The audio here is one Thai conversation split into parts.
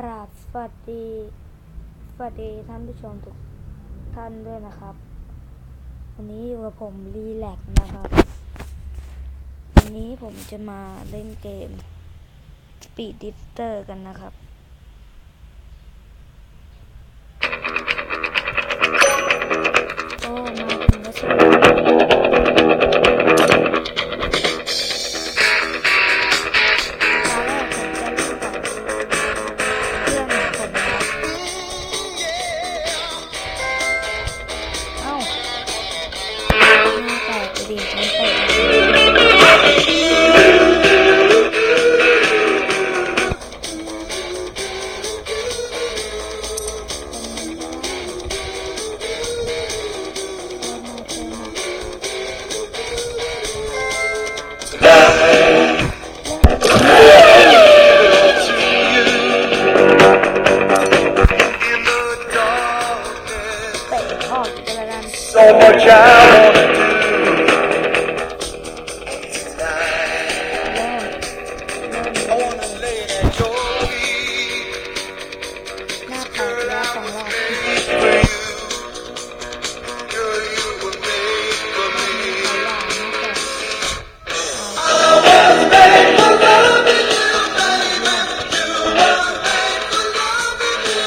ราบสวัสดีท่านผู้ชมทุกท่านด้วยนะครับ วันนี้อยู่กับผมรีแลกนะครับ วันนี้ผมจะมาเล่นเกม Speed Drifter กันนะครับโอ้มาถึงก็สุดดีมันเตะออกกันแล้วกัน So much I wanna do I wanna lay at your feet Girl I was made for you Girl you were made for me I was made for loving you baby You were made for loving me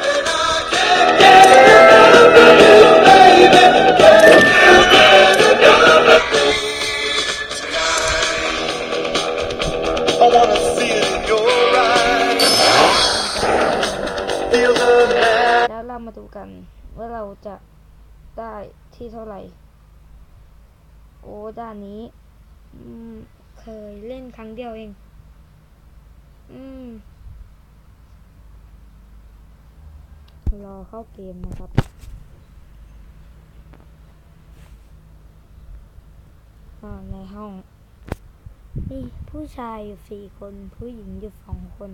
And I can't get enough of you baby Can't get enough of me I wanna see it in your eyes Feel the magic แล้วเรามาดูกันว่าเราจะได้ที่เท่าไหร่โอ้ด้านนี้เคยเล่นครั้งเดียวเองรอเข้าเกมนะครับในห้องนี่ผู้ชายอยู่4 คนผู้หญิงอยู่2 คน